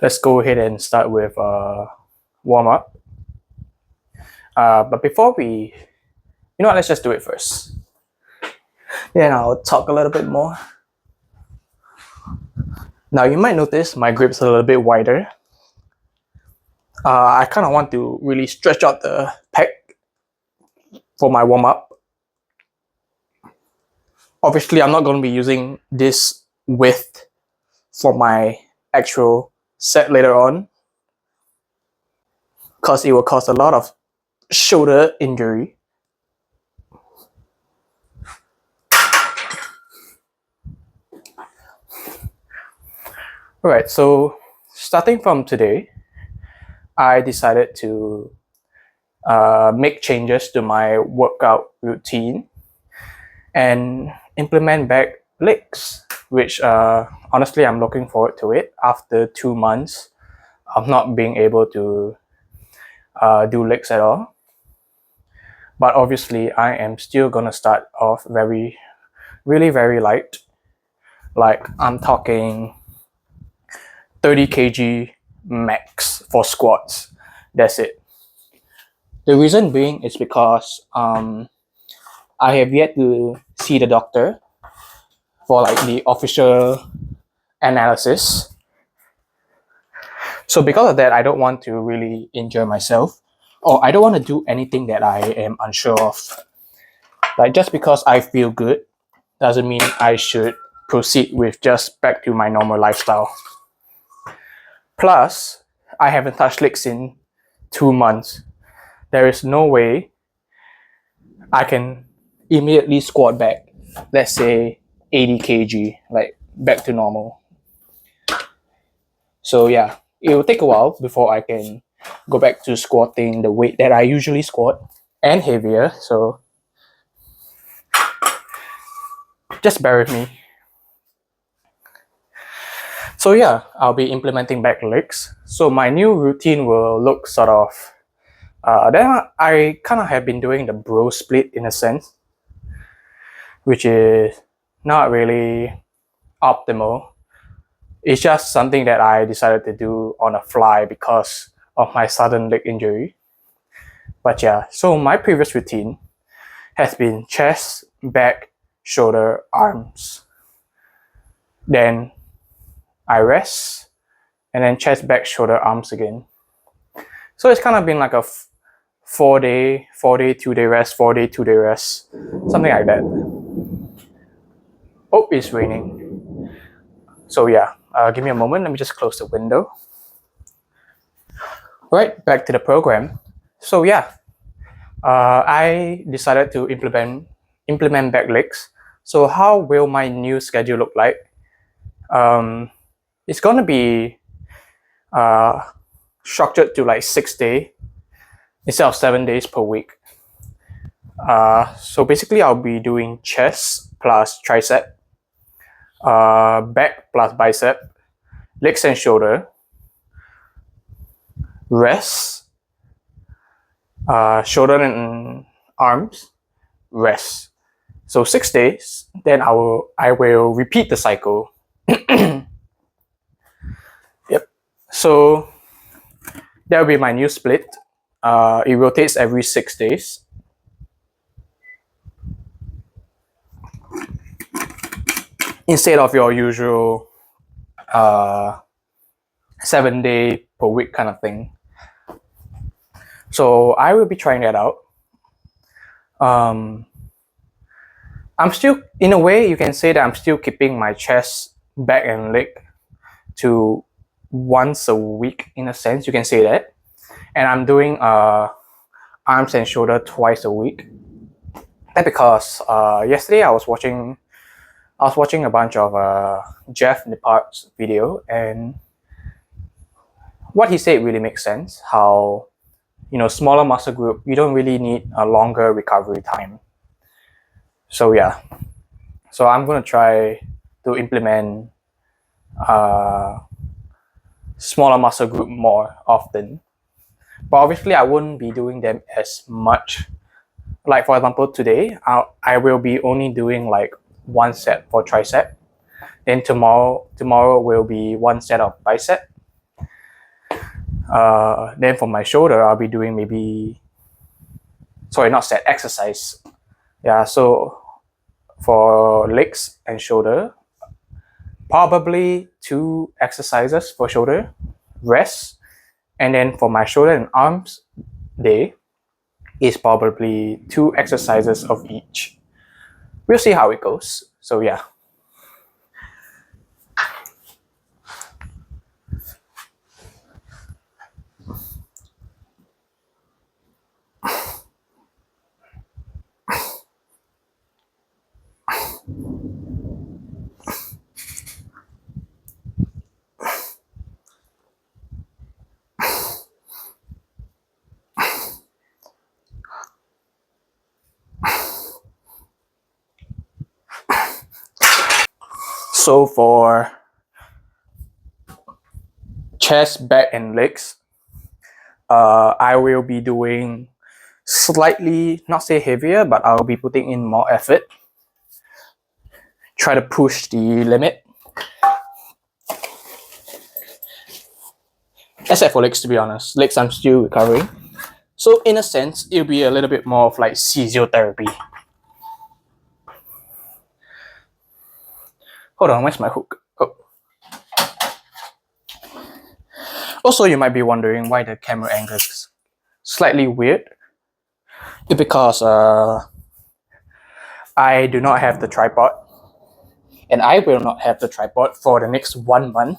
let's go ahead and start with warm up. But before let's just do it first. Then I'll talk a little bit more. Now you might notice my grip's a little bit wider. I kind of want to really stretch out the pec for my warm up. Obviously, I'm not going to be using this width for my actual set later on, because it will cause a lot of shoulder injury. Alright, so starting from today, I decided to make changes to my workout routine and implement back legs, which honestly I'm looking forward to it after 2 months of not being able to do legs at all. But obviously I am still gonna start off really very light. Like I'm talking 30 kg max for squats. That's it. The reason being is because I have yet to see the doctor for like the official analysis. So because of that, I don't want to really injure myself, or I don't want to do anything that I am unsure of. Like just because I feel good doesn't mean I should proceed with just back to my normal lifestyle. Plus, I haven't touched legs in 2 months. There is no way I can immediately squat back, let's say 80 kg, like back to normal. So yeah, it will take a while before I can go back to squatting the weight that I usually squat and heavier. So just bear with me. So yeah, I'll be implementing back legs. So my new routine will look sort of, then I kind of have been doing the bro split in a sense, which is not really optimal. It's just something that I decided to do on a fly because of my sudden leg injury. But yeah, so my previous routine has been chest, back, shoulder, arms. Then I rest, and then chest, back, shoulder, arms again. So it's kind of been like a 4-day, 2-day rest, 4-day, 2-day rest, something like that. Oh, it's raining. So yeah, give me a moment. Let me just close the window. Right, back to the program. So yeah, I decided to implement back legs. So how will my new schedule look like? It's gonna be structured to like 6 days instead of 7 days per week. So basically I'll be doing chest plus tricep, back plus bicep, legs and shoulder, rest, shoulder and arms, rest. So 6 days, then I will repeat the cycle. Yep. So that will be my new split. It rotates every 6 days. Instead of your usual 7 day per week kind of thing. So I will be trying that out. I'm still, in a way, you can say that I'm still keeping my chest, back and leg to once a week, in a sense, you can say that. And I'm doing arms and shoulder twice a week. That's because yesterday I was watching a bunch of Jeff Nippard's video, and what he said really makes sense. How, smaller muscle group, you don't really need a longer recovery time. So yeah, so I'm gonna try to implement smaller muscle group more often. But obviously I wouldn't be doing them as much. Like for example, today I will be only doing like 1 set for tricep. Then tomorrow will be 1 set of bicep. Then for my shoulder, I'll be doing maybe, sorry, not set, exercise. Yeah, so for legs and shoulder, probably 2 exercises for shoulder, rest. And then for my shoulder and arms day is probably 2 exercises of each. We'll see how it goes. So yeah. So for chest, back, and legs, I will be doing slightly, not say heavier, but I'll be putting in more effort. Try to push the limit. Except for legs, to be honest. Legs, I'm still recovering. So in a sense, it'll be a little bit more of like physiotherapy. Hold on, where's my hook? Oh. Also, you might be wondering why the camera angle is slightly weird. It's because I do not have the tripod. And I will not have the tripod for the next 1 month.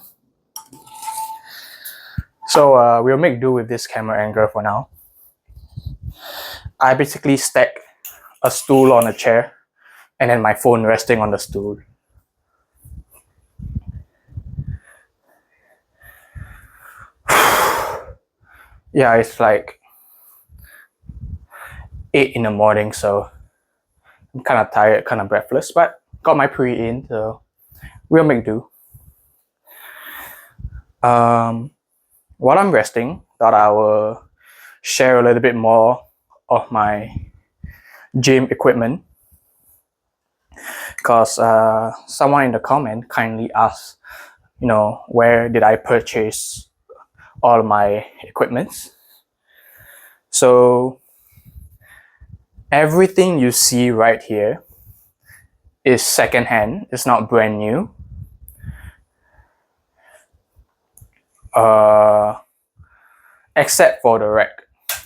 So we'll make do with this camera angle for now. I basically stack a stool on a chair and then my phone resting on the stool. Yeah, it's like 8 in the morning, so I'm kind of tired, kind of breathless, but got my pre in, so we'll make do. While I'm resting, thought I will share a little bit more of my gym equipment, because someone in the comment kindly asked, where did I purchase all my equipments. So everything you see right here is secondhand. It's not brand new. Except for the rack.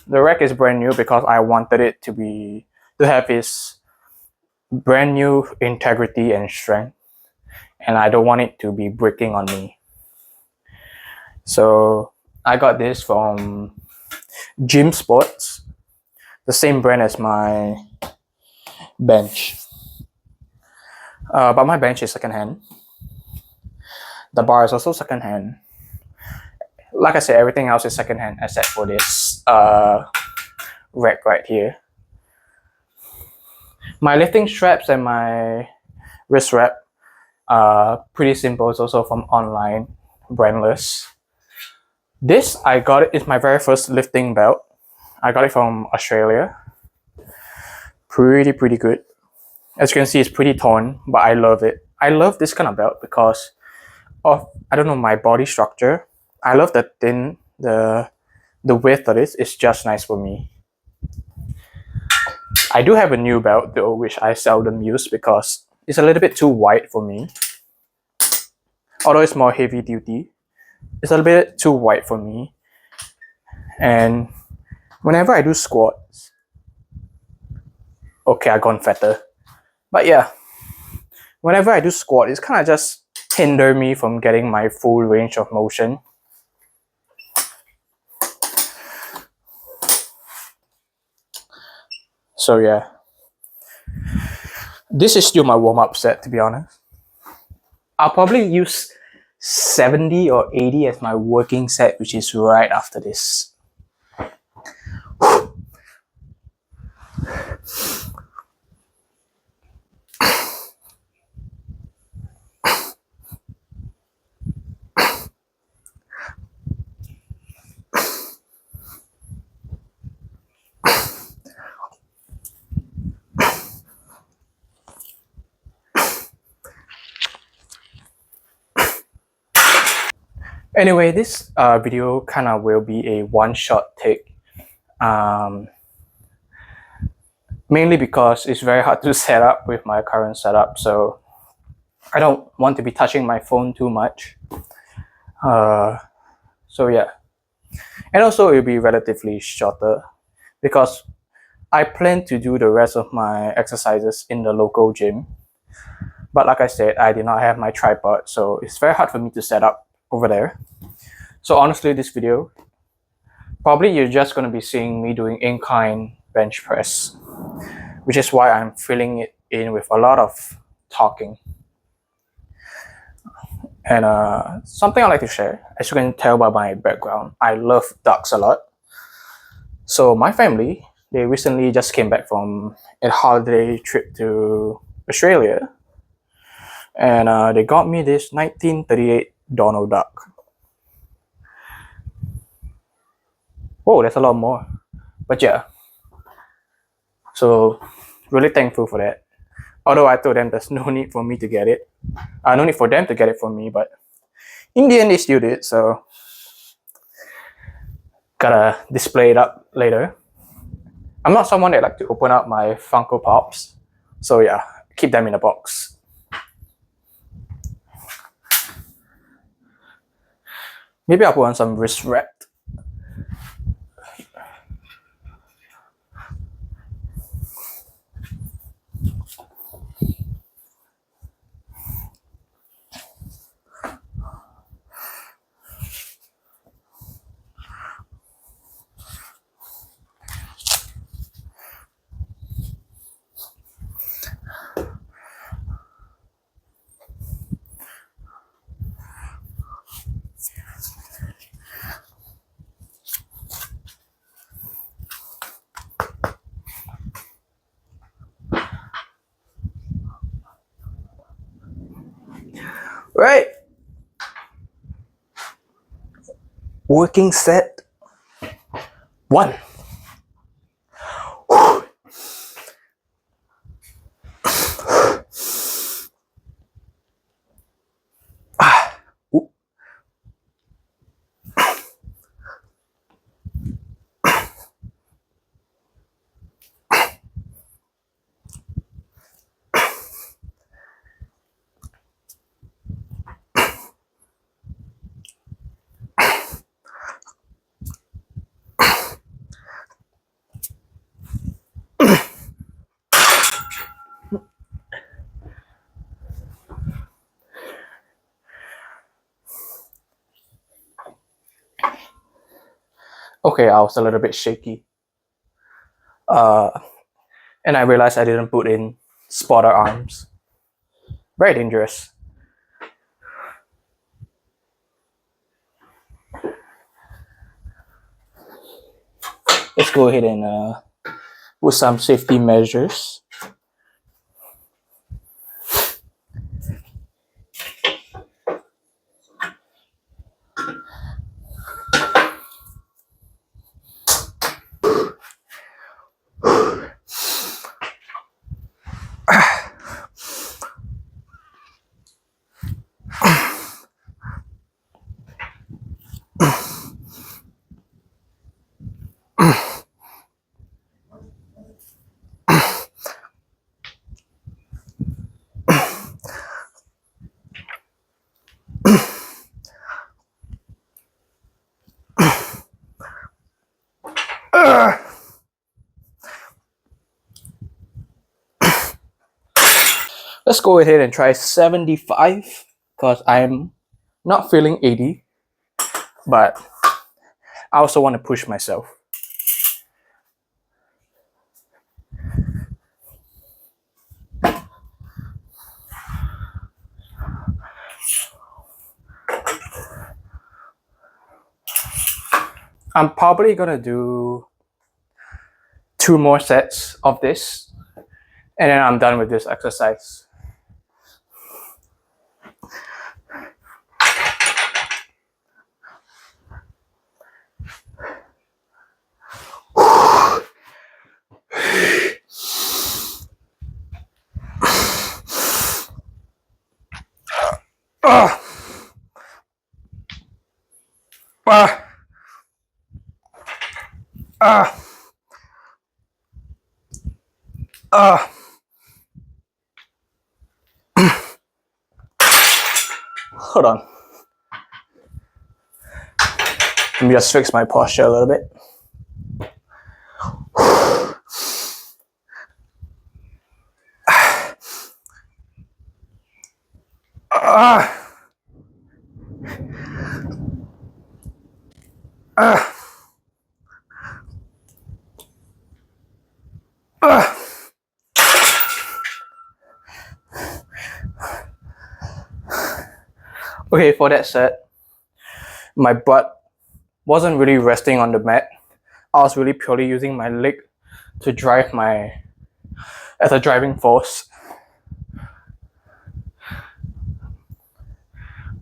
The rack is brand new because I wanted it to have its brand new integrity and strength, and I don't want it to be breaking on me. So I got this from Gym Sports, the same brand as my bench. But my bench is secondhand. The bar is also secondhand. Like I said, everything else is secondhand except for this rack right here. My lifting straps and my wrist wrap are pretty simple. It's also from online, brandless. This, I got it, is my very first lifting belt. I got it from Australia. Pretty good. As you can see, it's pretty torn, but I love it. I love this kind of belt because of, I don't know, my body structure. I love the thin, the width of this. It's just nice for me. I do have a new belt though, which I seldom use because it's a little bit too wide for me. Although it's more heavy duty, it's a little bit too wide for me. And whenever I do squats, okay, I gone fatter. But yeah, whenever I do squat, it's kind of just hinder me from getting my full range of motion. So yeah, this is still my warm-up set, to be honest. I'll probably use 70 or 80 as my working set, which is right after this. Anyway, this video kind of will be a one-shot take. Mainly because it's very hard to set up with my current setup, so I don't want to be touching my phone too much. So yeah, and also it'll be relatively shorter because I plan to do the rest of my exercises in the local gym. But like I said, I did not have my tripod, so it's very hard for me to set up over there. So honestly, this video, probably you're just going to be seeing me doing incline bench press, which is why I'm filling it in with a lot of talking. And something I like to share, as you can tell by my background, I love ducks a lot. So my family, they recently just came back from a holiday trip to Australia, and they got me this 1938 Donald Duck. Oh, there's a lot more. But yeah, so really thankful for that. Although I told them there's no need for me to get it. No need for them to get it for me, but in the end they still did, so gotta display it up later. I'm not someone that like to open up my Funko Pops, so yeah, keep them in a box. Maybe I'll put on some wrist wrap. Right. Working set 1. Okay, I was a little bit shaky. And I realized I didn't put in spotter arms. Very dangerous. Let's go ahead and put some safety measures. Let's go ahead and try 75 because I'm not feeling 80, but I also want to push myself. I'm probably gonna do 2 more sets of this, and then I'm done with this exercise. Hold on. Let me just fix my posture a little bit. Okay, for that set, my butt wasn't really resting on the mat. I was really purely using my leg to drive as a driving force.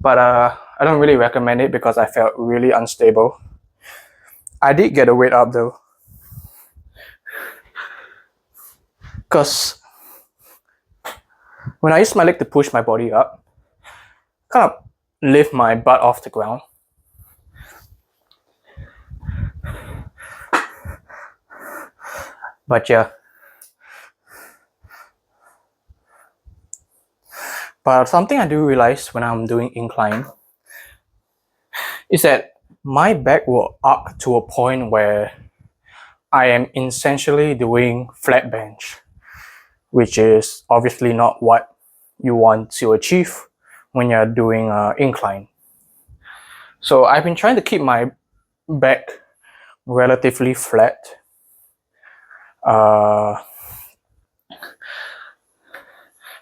But I don't really recommend it because I felt really unstable. I did get a weight up though, because when I use my leg to push my body up, kind of lift my butt off the ground. But yeah. But something I do realize when I'm doing incline is that my back will arc to a point where I am essentially doing flat bench, which is obviously not what you want to achieve when you're doing incline. So I've been trying to keep my back relatively flat.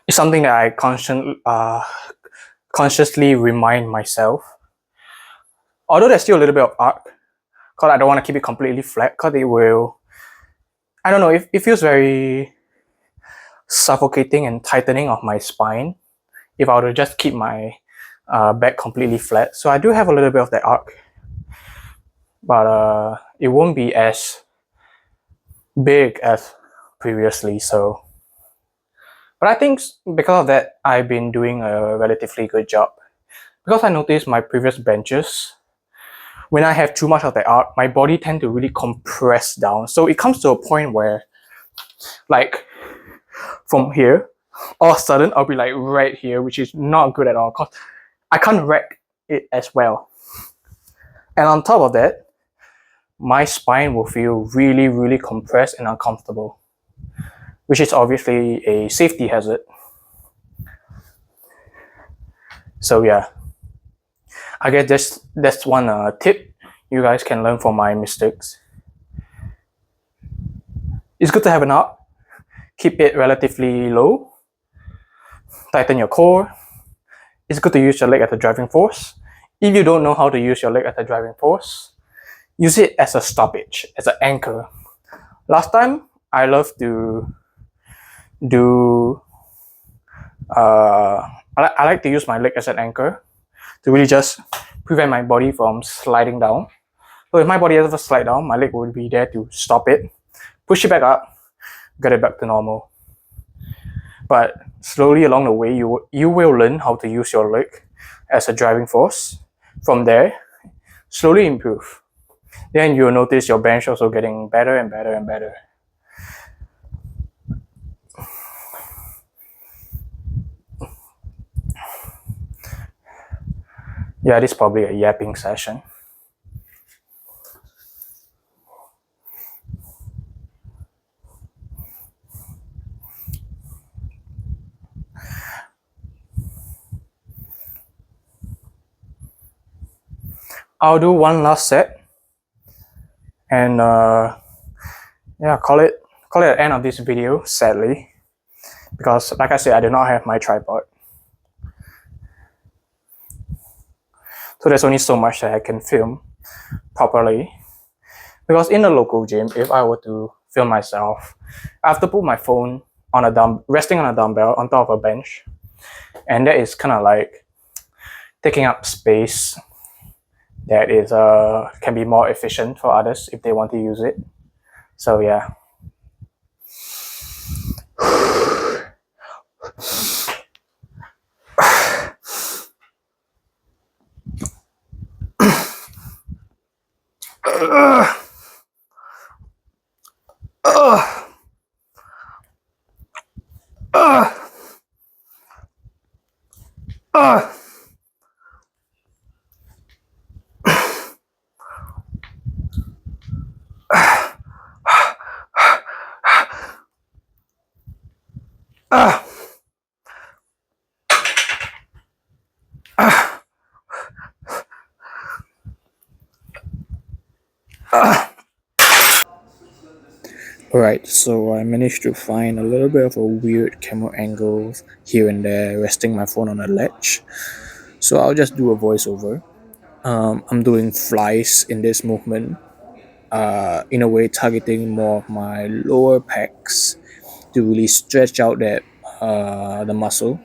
It's something that I consciously remind myself. Although there's still a little bit of arc, because I don't want to keep it completely flat, because it will, I don't know, it feels very suffocating and tightening of my spine if I were to just keep my back completely flat. So I do have a little bit of that arc, but it won't be as big as previously. So, but I think because of that, I've been doing a relatively good job. Because I noticed my previous benches, when I have too much of the arc, my body tends to really compress down. So it comes to a point where, like, from here, all of a sudden I'll be like right here, which is not good at all because I can't rack it as well. And on top of that, my spine will feel really, really compressed and uncomfortable, which is obviously a safety hazard. So yeah, I guess that's one tip you guys can learn from my mistakes. It's good to have an arc. Keep it relatively low. Tighten your core. It's good to use your leg as a driving force. If you don't know how to use your leg as a driving force, use it as a stoppage, as an anchor. Last time, I love to do, I like to use my leg as an anchor to really just prevent my body from sliding down. So if my body ever slide down, my leg will be there to stop it, push it back up, get it back to normal. But slowly along the way, you will learn how to use your leg as a driving force. From there, slowly improve. Then you'll notice your bench also getting better and better and better. Yeah, this is probably a yapping session. I'll do one last set, and yeah, call it the end of this video. Sadly, because like I said, I do not have my tripod, so there's only so much that I can film properly. Because in the local gym, if I were to film myself, I have to put my phone on resting on a dumbbell on top of a bench, and that is kind of like taking up space that is can be more efficient for others if they want to use it. So yeah. Alright, so I managed to find a little bit of a weird camera angle here and there, resting my phone on a ledge. So I'll just do a voiceover. I'm doing flies in this movement, in a way targeting more of my lower pecs to really stretch out that the muscle.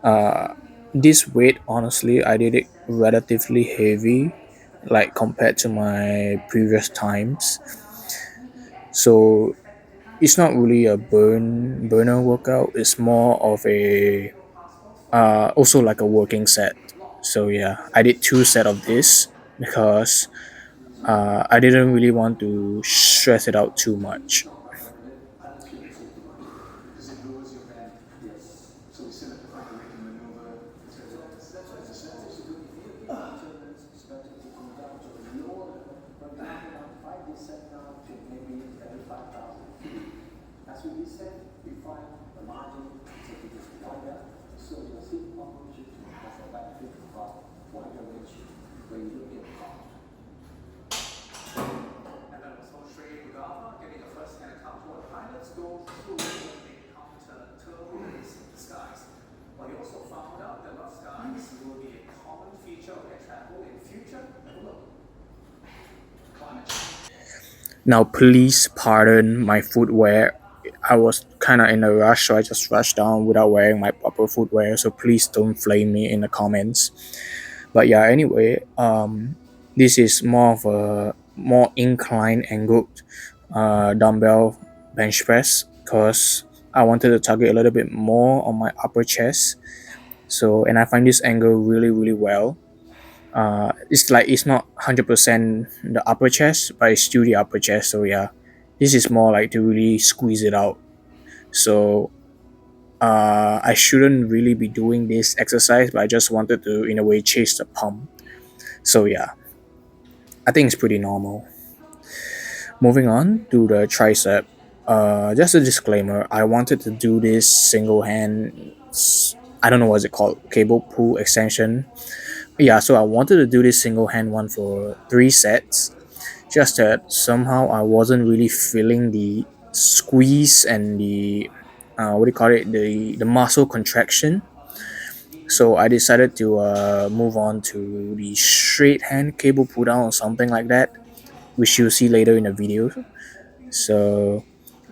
Uh, this weight, honestly, I did it relatively heavy, like compared to my previous times. So it's not really a burner workout. It's more of a also like a working set. So yeah, I did two set of this because I didn't really want to stress it out too much. Now, please pardon my footwear. I was kind of in a rush, so I just rushed down without wearing my proper footwear. So please don't flame me in the comments. But yeah, anyway, this is more of a more incline angled dumbbell bench press because I wanted to target a little bit more on my upper chest. So, and I find this angle really, really well. It's like it's not 100% the upper chest, but it's still the upper chest. So yeah, this is more like to really squeeze it out. So I shouldn't really be doing this exercise, but I just wanted to in a way chase the pump. So yeah, I think it's pretty normal. Moving on to the tricep. Just a disclaimer, I wanted to do this single hand, I don't know what's it called, cable pull extension. Yeah, so I wanted to do this single hand one for 3 sets. Just that somehow I wasn't really feeling the squeeze and the what do you call it, the muscle contraction. So I decided to move on to the straight hand cable pull down or something like that, which you'll see later in the video. So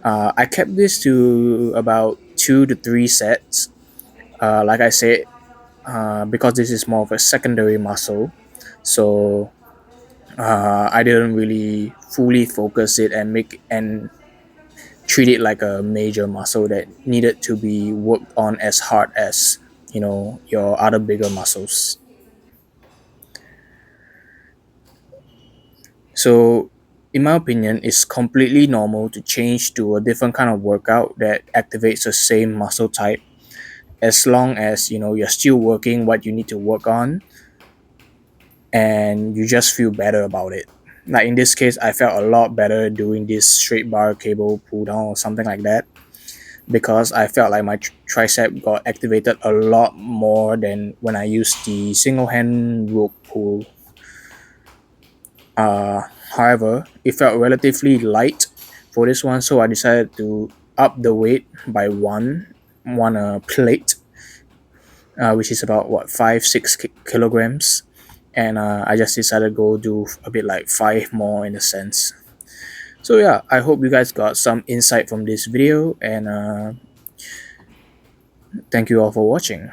I kept this to about 2 to 3 sets. Like I said, because this is more of a secondary muscle, so I didn't really fully focus it and make and treat it like a major muscle that needed to be worked on as hard as your other bigger muscles. So in my opinion, it's completely normal to change to a different kind of workout that activates the same muscle type, as long as you're still working what you need to work on and you just feel better about it. Like in this case, I felt a lot better doing this straight bar cable pull down or something like that, because I felt like my tricep got activated a lot more than when I used the single hand rope pull. However, it felt relatively light for this one, so I decided to up the weight by one plate, which is about what 5 6 kilograms, and I just decided to go do a bit like 5 more in a sense. So yeah, I hope you guys got some insight from this video, and thank you all for watching.